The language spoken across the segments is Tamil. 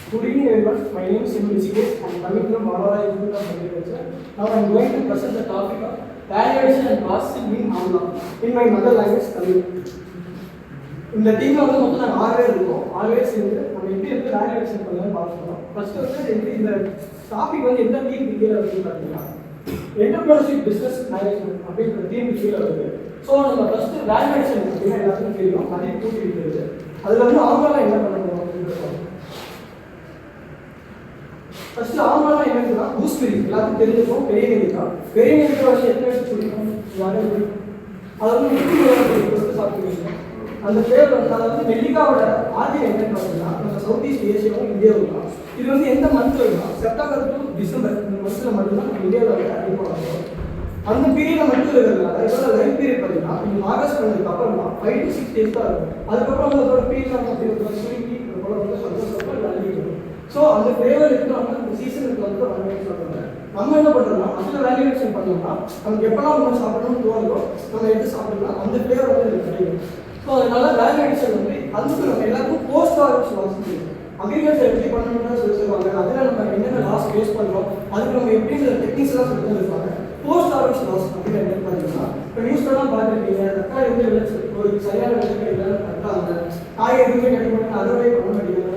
Good evening everyone, my name is Simon Rishikesh. I am coming from Maravai Institute of Agriculture. Now I am going to present the topic of valuation and processing in Amla in my mother language Tamil. இந்த டீம்ல வந்து மொத்தம் நாங்கள் 6 பேர் இருக்கோம். 6 பேர் சேர்ந்து நம்ம எப்படி வந்து வேல்யூவேஷன் பண்ணலாம்னு பார்க்கலாம். ஃபர்ஸ்ட் வந்து எப்படி இந்த டாபிக் வந்து எந்த டீம் கீழே வருதுன்னு பார்த்தீங்கன்னா என்டர்பிரைசிங் பிஸ்னஸ் மேனேஜ்மெண்ட் அப்படிங்கிற டீம் கீழே வருது. ஸோ நம்ம ஃபர்ஸ்ட் வேல்யூவேஷன் அப்படின்னா எல்லாத்துக்கும் தெரியும், அதையும் கூட்டி விட்டுருது. அதில் வந்து அவங்களாம் என்ன பண்ண போகிறோம் அப்படின்னு ஃபர்ஸ்ட் ஆம்பளை என்னன்னா கூஸ்பெரி எல்லாத்துக்கும் தெரிஞ்சிருக்கும். பெரிய நெல்லிக்காய் வந்து எத்தனை பேருக்கு பிடிக்கும்? அதை வந்து சாப்பிடுவீங்க. அந்த பேர் வந்து அதாவது நெல்லிக்காவோட ஆதியம் என்னன்னு பார்த்தீங்கன்னா நம்ம சவுத் ஈஸ்ட் ஏஷியாவும் இந்தியாவும் தான். இது வந்து எந்த மந்த் வரும்னா செப்டம்பர் டு டிசம்பர் இந்த மந்த்தில் மட்டும்தான் நம்ம இந்தியாவில் அதிகமாக வரும். அந்த பீரியடில் மட்டும் இருக்கிறதுனால இதோட லைஃப் பீரியட் பார்த்தீங்கன்னா நீங்கள் ஆகஸ்ட் பண்ணதுக்கு அப்புறம் தான் 5 to 6 days தான் இருக்கும். அதுக்கப்புறம் வந்து அதோட பீரியட் அப்படி சுருங்கி போல வந்து சந்தோஷப்பட்டு அழிஞ்சிடும். ஸோ அந்த ஃப்ளேவர் இருக்கிறவங்க அந்த சீசனுக்கு வந்து வேல்யூவேஷன் பண்ணுறாங்க. நம்ம என்ன பண்ணுறோம்னா அதில் வேல்யூவேஷன் பண்ணோம்னா நமக்கு எப்போலாம் நம்ம சாப்பிடணும்னு தோணுதோ நம்ம எடுத்து சாப்பிடலாம், அந்த ஃப்ளேவர் வந்து எனக்கு கிடைக்கும். ஸோ அதனால வேல்யூவேஷன் வந்து அதுக்கு நம்ம எல்லாருக்கும் போஸ்ட் ஹார்வெஸ்ட் லாஸ் தெரியும். அக்ரிகல்ச்சர் எப்படி பண்ணணும்னு சொல்லுவாங்க, அதில் நம்ம என்னென்ன லாஸ் ஃபேஸ் பண்ணுறோம், அதுக்கு நம்ம எப்படி டெக்னிக்ஸ் எல்லாம் சொல்லி இருப்பாங்க. போஸ்ட் ஹார்வெஸ்ட் லாஸ் அப்படின்னு என்ன பண்ணுறோம்னா இப்போ நியூஸ்லாம் பார்த்துருக்கீங்க, தக்காளி வந்து விளைச்சி ஒரு சரியான விளைச்சல் இல்லைன்னு கட்டாங்க, காய் எதுவுமே கிடைக்கும், அதோடய பண்ண மாட்டேங்கிறாங்க.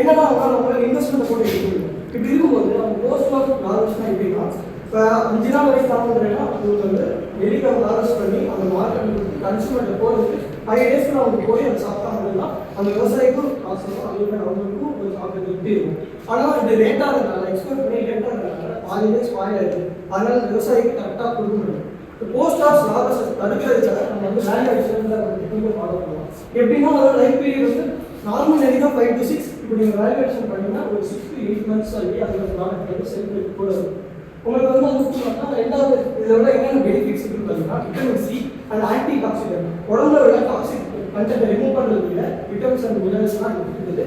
என்னன்னா அவங்களால இன்வெஸ்ட்மெண்ட் போட்டு எடுக்கணும். இப்படி இருக்கும்போது அவங்க போஸ்ட் ஹார்வெஸ்ட்னா எப்படின்னா இப்போ 5 நாள் வரைக்கும் தாமதுன்னா அவங்க வந்து நெல்லிக்காய் ஹார்வெஸ்ட் பண்ணி அந்த மார்க்கெட் கன்சூமர்கிட்ட போகிறதுக்கு 5 days அவங்க போய் அதை சாப்பிட்டாங்கன்னா அந்த விவசாயிக்கும் காசு வரும், அதே அவங்களுக்கும் ஒரு சாப்பிட்றது எப்படி இருக்கும். ஆனால் இது லேட்டாக இருந்தாங்க, எக்ஸ்போர்ட் பண்ணி லேட்டாக இருந்தாங்க, 5 days ஸ்பாயில் ஆயிடுது. அதனால விவசாயிக்கு கரெக்டாக கொடுக்க முடியும். போஸ்ட் ஆஃப் லாபத்தை தடுக்கிறதுக்காக நம்ம வந்து வேல்யூவேஷன் டெக்னிக்கை ஃபாலோ பண்ணுவோம். எப்படின்னா அதோட லைஃப் பீரியட் வந்து நார்மல் நெல்லிக்காய் 5 to 6 இப்போ நீங்கள் வேல்யூவேஷன் பண்ணிங்கன்னா ஒரு 6 to 8 months ஆகி அதோட ப்ராடக்ட் வந்து செல் கூட இருக்கும். உங்களுக்கு வந்து வந்து ரெண்டாவது இதோட என்னென்ன பெனிஃபிட்ஸ் இருக்குன்னு பார்த்தீங்கன்னா vitamin C and anti toxic. உடம்புல உள்ள டாக்ஸிக் கண்டென்ட் ரிமூவ் பண்ணுறதுல விட்டமின்ஸ் அண்ட் மினரல்ஸ்லாம் இருக்குது.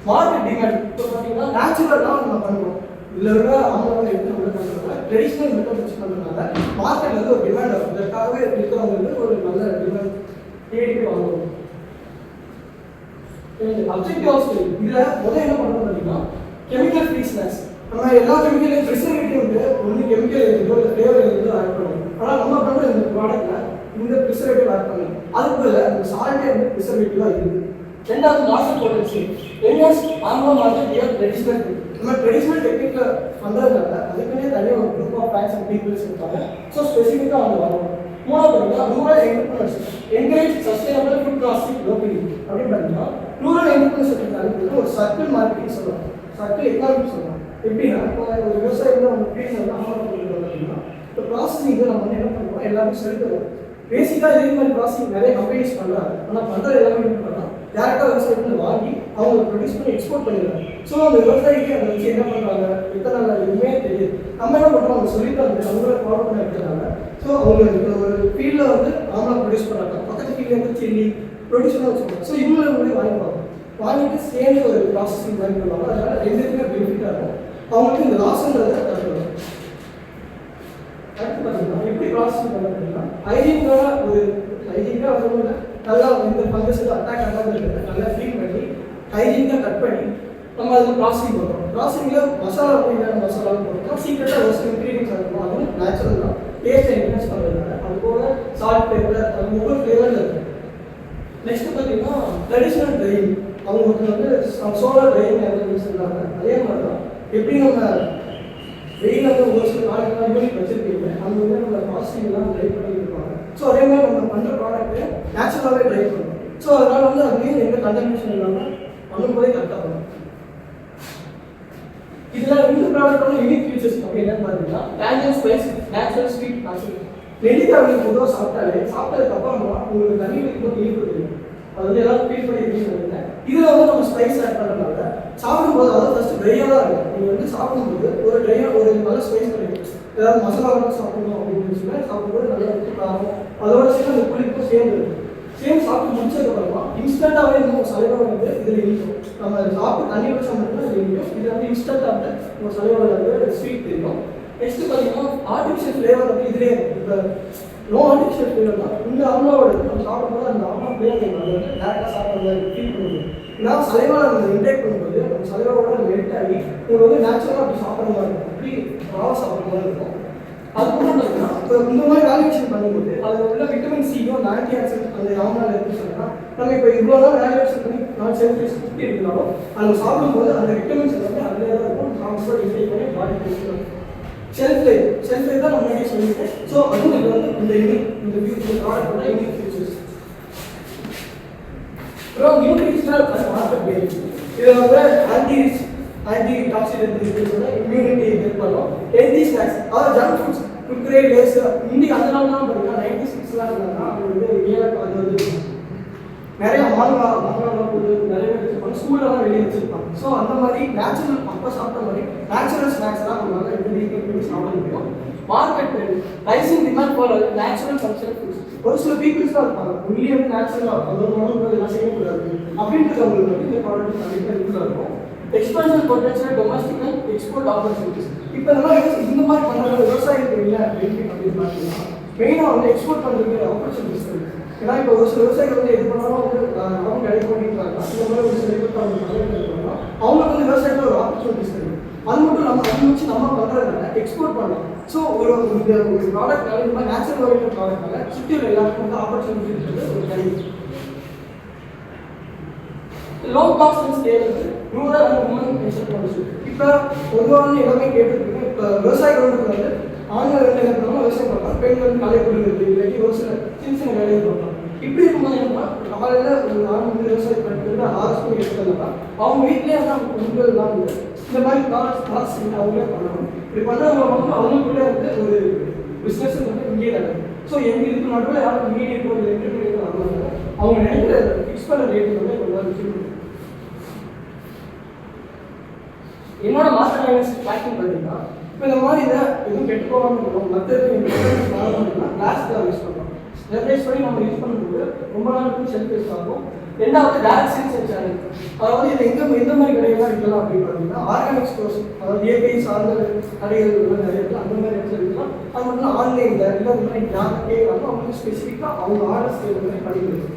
மார்க்கெட் டிமாண்ட் இப்போ பார்த்தீங்கன்னா நேச்சுரலாக நம்ம பண்ணுறோம். இதில் உள்ள ஆம்பளை எடுத்து நம்ம பண்ணுறதுனால ட்ரெடிஷ்னல் மெத்தட் வச்சு பண்ணுறதுனால மார்க்கெட் வந்து ஒரு டிமாண்ட் ஆகும். இதற்காகவே இருக்கிறவங்களுக்கு ஒரு நல்ல டிமாண்ட் தேடி வாங்குவோம். அப்ஜெக்டிவ் ஆஃப் இதில் முதல்ல என்ன பண்ணுறோம் பார்த்தீங்கன்னா கெமிக்கல் ஃப்ரீ ஸ்நாக்ஸ். நம்ம எல்லா கெமிக்கலையும் ப்ரிசர்வேட்டிவ் வந்து ஒன்று கெமிக்கல் இருக்குதோ இல்லை ஃப்ளேவர் இருக்குதோ ஆட் பண்ணுவோம். ஆனால் நம்ம பண்ணுற இந்த ப்ராடக்ட்டில் இந்த ப்ரிசர்வேட்டிவ் ஆட் பண்ணலாம். அதுக்கு பதில் இந்த சால்ட்டே வந்து ப்ரிசர்வேட்டிவாக இருக்குது. ரெண்டாவது மார்க்கெட் பொட்டன்ஷியல். என்எஸ் ஆம்பளை மார்க்கெட் ஏன் ட்ரெடிஷ்னல் நம்ம ட்ரெடிஷ்னல் டெக்னிக்கில் பண்ணுறதுனால அதுக்குன்னே தனியாக ஒரு group of fans and peoples இருக்காங்க. ஸோ ஸ்பெசிஃபிக்காக அவங்க வரணும். மூணாவது பார்த்தீங்கன்னா rural entrepreneurship encourage sustainable food processing locally அப்படின்னு பார்த்தீங்கன்னா ரூரல் என்டர்பிரினர்ஷிப் ஒரு சர்க்கிள் மார்க்கெட்டிங் சொல்லுவாங்க, சர்க்கிள் எக்கானமி சொல்லுவாங்க. எப்படின்னா இப்போ ஒரு விவசாயி வந்து அவங்க ஃபீல்ஸ் வந்து அமௌண்ட் பண்ணிடுவாங்க அப்படின்னா இப்போ ப்ராசஸிங் நம்ம வந்து என்ன பண்ணுவோம் எல்லாமே செலுத்துவோம். பேசிக்காக இதே மாதிரி ப்ராசஸிங் நிறைய கம்பெனிஸ் பண்ணுறாங்க. ஆனால் பண்ணுறது எல்லாமே என்ன பண்ணலாம் டேரெக்டாக விவசாயத்தில் வாங்கி அவங்க ப்ரொடியூஸ் பண்ணி எக்ஸ்போர்ட் பண்ணிடுறாங்க. ஸோ அந்த விவசாயிக்கு அதை வச்சு என்ன பண்ணுறாங்க எத்தனை நாள் எதுவுமே தெரியுது. நம்ம என்ன பண்ணுறோம் அவங்க சொல்லிட்டு அவங்கள ஃபாலோ பண்ண எடுத்துறாங்க. ஸோ அவங்க ஒரு ஃபீல்டில் வந்து அவங்கள ப்ரொடியூஸ் பண்ணுறாங்க, பக்கத்து ஃபீல்டில் வந்து சில்லி ப்ரொடியூஸ் பண்ண வச்சுக்கோங்க. ஸோ இவங்களை கூட வாங்கிட்டு சேர்ந்து ஒரு ப்ராசஸிங் மாதிரி பண்ணுவாங்க. அதனால ரெண்டுக்குமே பெனிஃபிட்டாக இருக்கும். அவங்களுக்கு இந்த லாஸ்ன்றதை தடுக்கணும். அடுத்து பார்த்தீங்கன்னா எப்படி ப்ராசஸிங் பண்ண பார்த்தீங்கன்னா ஹைஜீனாக வந்து நல்லா இந்த ஃபங்கஸுக்கு அட்டாக் ஆகாமல் இருக்கிறத நல்லா க்ளீன் பண்ணி ஹைஜீனாக கட் பண்ணி நம்ம அதில் ப்ராசஸிங் பண்ணுறோம். ப்ராசஸிங்கில் மசாலா போயிட்டான மசாலாவும் போட்டோம். சீக்கிரட்டாக ஒரு சில இன்க்ரீடியன்ஸ் இருக்கும், அதுவும் நேச்சுரல் தான். டேஸ்ட்டை என்ஹான்ஸ் பண்ணுறதுனால அது போக சால்ட் பேப்பர் அது ஒவ்வொரு ஃப்ளேவரில் இருக்குது. நெக்ஸ்ட் பார்த்தீங்கன்னா ட்ரெடிஷ்னல் ட்ரைவிங். அவங்களுக்கு வந்து சோலார் ட்ரைவிங் எல்லாம் சொல்கிறாங்க. அதே மாதிரி தான் எப்படி நம்ம வெயில் வந்து ஒரு சில நாளைக்கு யூனிட் வச்சுருக்கீங்க அங்கே வந்து நம்ம ப்ராசஸிங்லாம் ட்ரைவ் பண்ணிட்டு இருப்பாங்க. ஸோ அதே மாதிரி நம்ம பண்ணுற ப்ராடக்ட்டு நேச்சுரலாகவே ட்ரைவ் பண்ணுறோம். ஸோ அதனால் வந்து அதுலேயும் எந்த கண்டமினேஷன் இல்லாமல் பண்ணும்போதே கரெக்டாக பண்ணும். இதில் இந்த ப்ராடக்டோட யூனிக் ஃபீச்சர்ஸ் அப்படி என்னன்னு பார்த்தீங்கன்னா danger spice natural sweet natural. நெல்லிக்காய் வந்து பொதுவாக சாப்பிட்டதுக்கப்புறம் உங்களுக்கு தண்ணி வைக்கும்போது இனிப்பு தெரியும். அது வந்து எல்லாம் ஃபீல் பண்ணியிருக்கீங்க. இதில் வந்து நம்ம ஸ்பைஸ் ஆட் பண்ணுறதுனால சாப்பிடும்போது அதாவது ஃபஸ்ட்டு ட்ரையாக தான் இருக்கும். நீங்கள் வந்து சாப்பிடும்போது ஒரு ட்ரையாக ஒரு நல்ல ஸ்பைஸ் பண்ணிடும். ஏதாவது மசாலாவோட சாப்பிடணும் அப்படின்னு சொல்லி சாப்பிடும்போது நல்லா எடுத்து காரம் அதோட சேர்ந்து அந்த புளிப்பும் சேர்ந்து இருக்கும். சேர்ந்து சாப்பிட்டு முடிச்சதுக்கப்புறமா இன்ஸ்டண்ட்டாகவே நம்ம சலைவா வந்து இதில் இனிக்கும். நம்ம சாப்பிட்டு தண்ணி வச்சா மட்டும் அது இனிக்கும். இது வந்து இன்ஸ்டண்ட்டாக வந்து நம்ம சலைவாவில் வந்து ஸ்வீட் தெரியும். நெக்ஸ்ட் பார்த்தீங்கன்னா ஆர்டிஃபிஷியல் ஃப்ளேவர் வந்து இதிலே இருக்கும். இப்போ நோ ஆர்டிஃபிஷியல் ஃப்ளேவர் தான். இந்த ஆம்லாவோட நம்ம சாப்பிடும்போது அந்த ஆம்லா ஃப்ளேவர் நம்ம அதை வந்து டேரெக்டாக சாப்பிட்ற மாதிரி ஃபீல் பண்ணுது. ஏன்னா சலைவாக நம்ம இன்டேக் பண்ணும்போது நம்ம சலைவாவோட மெல்ட் ஆகி உங்களுக்கு வந்து நேச்சுரலாக அப்படி சாப்பிட்ற மாதிரி இருக்கும், அப்படி ராவாக சாப்பிட்ற மாதிரி இருக்கும். அதுக்கப்புறம் பார்த்தீங்கன்னா இப்போ இந்த மாதிரி வேல்யூவேஷன் பண்ணும்போது அதில் உள்ள விட்டமின் சியும் அந்த ஆன்டி ஆக்சிடென்ட் அந்த ஆம்லாவில் இருக்குன்னு சொன்னால் நம்ம இப்போ இவ்வளோ தான் வேல்யூவேஷன் பண்ணி நான் செல்ஃப் ஃபிஃப்டி இருந்தாலும் அதில் சாப்பிடும்போது அந்த விட்டமின்ஸ் எல்லாமே அதிலே தான் இருக்கும். ட்ரான்ஸ்ஃபர் இன்டேக் பண்ணி பாடி கொடுத்துருவோம். ஷெல்ஃப் லைஃப் தான் நான் முன்னாடி சொல்லியிருக்கேன். ஸோ அதுவும் இது வந்து இந்த ப்ராடக்டோட யூனிக் ஃபீச்சர்ஸ். அப்புறம் நியூட்ரிஷனல் அண்ட் மார்க்கெட் வேல்யூ. இதில் வந்து ஆன்டி டாக்ஸிடென்ட் இம்யூனிட்டி ஹெல்ப் பண்ணும். ஹெல்தி ஸ்நாக்ஸ் அதாவது ஜங்க் ஃபுட்ஸ் குர்குரே லேஸ் இன்னைக்கு அதனால தான் பார்த்தீங்கன்னா 96 இருந்தாங்கன்னா அவங்க வந்து ஏழை அது வந்து நிறைய மாங்காய் போது நிறைய பேர் வச்சுருப்பாங்க, ஸ்கூல்லலாம் வெளியே வச்சுருப்பாங்க. ஸோ அந்த மாதிரி நேச்சுரல் அப்போ சாப்பிட்ட மாதிரி நேச்சுரல் ஸ்நாக்ஸ் தான் நம்மளால எப்படி சாப்பிட முடியும். Market rising demand for natural cultural foods. ஒரு சில பீப்புள்ஸ் தான் இருப்பாங்க உள்ளே வந்து நேச்சுரலாக அதோட உணவு எல்லாம் செய்யக்கூடாது அப்படின்றது அவங்களுக்கு வந்து இந்த ப்ராடக்ட் கண்டிப்பாக யூஸாக இருக்கும். Expansion potential domestic and export opportunities. இப்போ இந்த மாதிரி பண்ணுறது விவசாயத்துக்கு இல்லை பெனிஃபிட் அப்படின்னு பார்த்தீங்கன்னா மெயினாக வந்து எக்ஸ்போர்ட் பண்ணுறதுக்கு ஆப்பர்ச்சுனிட்டிஸ் இருக்குது. ஏன்னா இப்போ ஒரு சில விவசாயிகள் வந்து எது பண்ணாலும் வந்து லாபம் கிடைக்கும் அப்படின்றாங்க. இந்த மாதிரி ஒரு சில பேர் அவங்களுக்கு வந்து விவசாயத்தில் ஒரு ஆப்பர்ச்சுனிட்டிஸ் இருக்குது. அது மட்டும் நம்ம அதை வச்சு நம்ம பண்ணுறதுனால எக்ஸ்போர்ட் பண்ணலாம். ஸோ ஒரு ப்ராடக்ட்னால இந்த மாதிரி நேச்சுரல் ஓரியன்ட் ப்ராடக்ட்னால சுற்றியுள்ள எல்லாருக்கும் வந்து ஆப்பர்ச்சுனிட்டிஸ் ஒரு கிடைக்கும். Low cost and scalable rural and woman enterprise. இப்போ பொதுவாக எல்லாமே கேட்டுருக்கு. இப்போ விவசாயிகளுக்கு வந்து ஆண்கள் வந்து என்ன பண்ணுவாங்க, விவசாயம் பார்ப்பாங்க, பெண்கள் வந்து கலை கொடுக்குறது இல்லாட்டி ஒரு சில சின்ன வேலையை பார்ப்பாங்க. இப்படி இருக்கும்போது என்னன்னா காலையில் ஒரு ஆண் வந்து விவசாயம் பண்ணிட்டு ஆர்எஸ்பி எடுத்ததுனா அவங்க வீட்டிலே வந்து அவங்க பெண்கள்லாம் வந்து இந்த மாதிரி ப்ராடக்ட்ஸ் அவங்களே பண்ணணும். இப்படி பண்ணவங்க வந்து அவங்களுக்குள்ளே வந்து ஒரு பிஸ்னஸ் வந்து இங்கே நடக்கும். ஸோ எங்கள் இதுக்கு நடுவில் யாரும் மீடியேட்டோ இல்லை என்டர்பிரைஸோ வரலாம். அவங்க நினைக்கிற ஃபிக்ஸ் பண்ண ரேட்டு வந்து கொஞ்சம் விஷயம். என்னோட மாஸ்டர் டைனஸ்டி பேக்கிங் பண்ணிங்கன்னா இப்போ இந்த மாதிரி இதை எதுவும் கெட்டு போகாமல் இருக்கும். மற்ற கிளாஸ் தான் யூஸ் பண்ணுறோம். ரெப்ளேஸ் பண்ணி நம்ம யூஸ் பண்ணும்போது ரொம்ப நாளுக்கு ஷெல்ஃப் யூஸ் ஆகும். ரெண்டாவது டேரக்ட் சேல்ஸ் சேனல். அதாவது இது எந்த மாதிரி கடைகள்லாம் இருக்கலாம் அப்படின்னு பார்த்தீங்கன்னா ஆர்கானிக் ஸ்டோர்ஸ், அதாவது இயற்கை சார்ந்த கடைகள் நிறைய இருக்குது. அந்த மாதிரி இடத்துல இருக்கலாம். அது மட்டும் ஆன்லைனில் இல்லை இந்த மாதிரி யாரும் கேட்குறாங்க அவங்களுக்கு ஸ்பெசிஃபிக்காக அவங்க ஆர்டர்ஸ் மாதிரி பண்ணி கொடுக்கும்.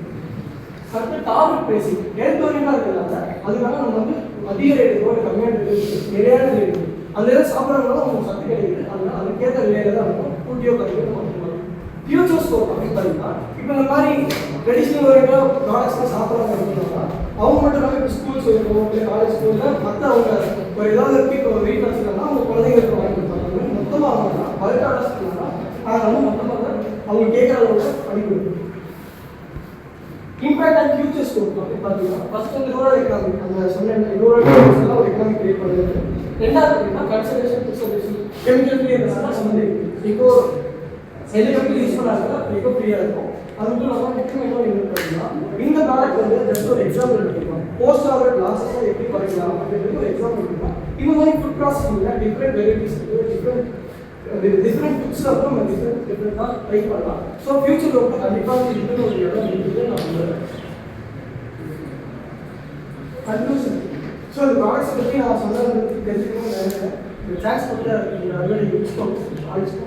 அடுத்து டார்கெட் ப்ரைஸிங் ஹெல்த் ஓரியண்டாக இருக்கிறதால அதுக்காக நம்ம வந்து அதிக ரேட்டு ஒரு கம்மியான ரேட்டு நிறையான ரேட்டு அந்த இதை சாப்பிட்றவங்களும் அவங்க சத்து கிடைக்குது. அதனால அதுக்கேற்ற விலையில தான் இருக்கும். கூட்டியோ கம்மியோ மட்டும் ஃபியூச்சர் ஸ்கோப் அப்படின்னு பார்த்தீங்கன்னா இப்போ இந்த மாதிரி ட்ரெடிஷ்னல் ஓரியண்டாக ப்ராடக்ட்ஸ்லாம் சாப்பிட்றாங்க அப்படின்னா அவங்க மட்டும் இல்லாமல் இப்போ ஸ்கூல்ஸ் இருக்கும் இல்லை காலேஜ் ஸ்கூலில் மற்ற அவங்க ஒரு ஏதாவது இப்போ வெயிட் வச்சுருக்காங்கன்னா அவங்க குழந்தைங்களுக்கு வாங்கி கொடுப்பாங்க. மொத்தமாக வாங்கினா பல்க் ஆர்டர்ஸ் பண்ணாங்கன்னா அதை வந்து மொத்தமாக அவங்க கேட்குற அளவுக்கு பண்ணி கொடுக்கும். இம்பாக்ட் அண்ட் ஃபியூச்சர் ஸ்கோப் அப்படின்னு பார்த்தீங்கன்னா ஃபர்ஸ்ட் வந்து ரூரல் எக்கனாமி அந்த சொன்ன ரூரல் எல்லாம் ஒரு எக்கனாமி கிரியேட் பண்ணுறது. ரெண்டாவது பார்த்தீங்கன்னா கன்சர்வேஷன் ப்ரிசர்வேஷன் கெமிக்கல் ஃப்ரீயாக வந்து இப்போ எது எப்படி யூஸ் பண்ணாங்கன்னா எக்கோ ஃப்ரீயாக இருக்கும். அது மட்டும் இல்லாமல் டெக்னிக்கலாக என்ன பார்த்தீங்கன்னா இந்த ப்ராடக்ட் வந்து ஜஸ்ட் ஒரு எக்ஸாம்பிள் எடுத்துக்கலாம். போஸ்ட் ஆர்டர் கிளாஸஸை எப்படி குறைக்கலாம் அப்படின்றது ஒரு எக்ஸாம்பிள் எடுத்துக்கலாம். இந்த மாதிரி ஃபுட் ப்ராசஸிங்கில் டிஃப்ரெண்ட் வெரைட்டிஸ் இருக்குது, டிஃப்ரெண்ட் ஃபுட்ஸில் வந்து நம்ம டிஃப்ரெண்ட்டாக ட்ரை பண்ணலாம். ஸோ ஃபியூச்சரில் வந்து கண்டிப்பாக இதுன்னு ஒரு இடம் இருக்குது. நான் சொல்லுவேன் கன்க்ளூஷன். ஸோ இந்த ப்ராடக்ட்ஸ் பற்றி நான் சொன்னது தெரிஞ்சுக்கணும்னு நினைக்கிறேன். இந்த டிரான்ஸ்போர்ட்டை அறுவடை யூஸ் பண்ணுவோம் ஆயிடுச்சு.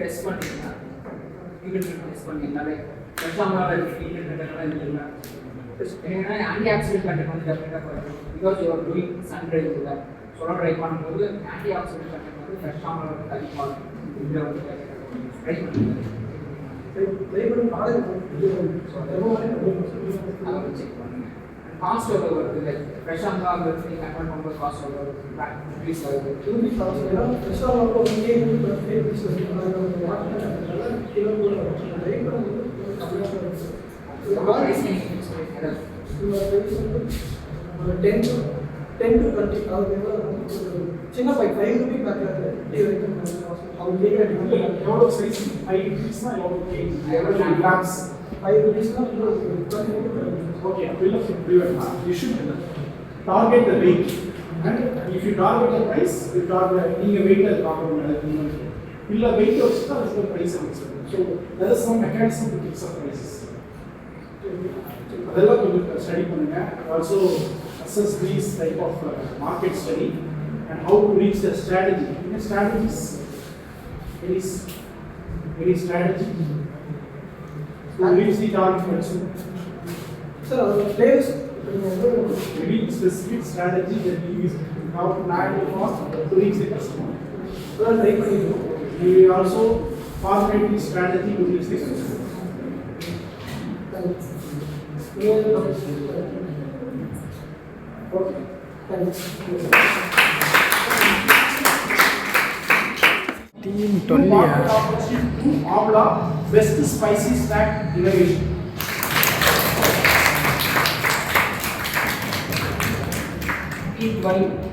டெஸ்ட் பண்ணிங்கன்னா டெஸ்ட் பண்ணிங்கனாலே எக்ஸாம்பிளாக என்னன்னா ஆன்டி ஆக்சிடென்ட் கண்டென்ட் வந்து டெஃபினட்டாக குறையும். Because you're doing sun dry இல்லை சொல்ல ட்ரை பண்ணும்போது ஆன்டி ஆக்சிடென்ட் கண்டென்ட் வந்து எக்ஸாம்பிளாக வந்து அதிகமாக இருக்கும். இதில் வந்து ட்ரை பண்ணுங்க அதை செக் பண்ணுங்க. காஸ்ட் எவ்வளோ வருது லைக் ஃப்ரெஷ்ஷாக வந்து நீங்கள் கன்வெர்ட் பண்ணும்போது காஸ்ட் எவ்வளோ இன்க்ரீஸ் ஆகுது. சின்ன பைக் 5 ரூபி பேக்கெட் அவங்க கேட்குற எவ்வளோ சைஸ் 5 ரூபீஸ்னா எவ்வளோ கேஜி எவ்வளோ grams 5 ரூபீஸ்னா okay, bill of improvement, you should target the weight, and if you target the price, you target the weight as problem. Bill of weight also is the price also. So there is some mechanism to fix the prices. அதெல்லாம் கொஞ்சம் ஸ்டடி பண்ணுங்க. Also assess these type of market study and how to reach the strategy. In a strategy is very strategy to reach the target consumer. Sir அதோட place Very specific strategy that we use how to plan the cost to reach the customer. Try பண்ணிடுவோம். We also formulate the strategy to reach the customer. Okay thanks. Team 12 Amla best spicy snack innovation. Team 12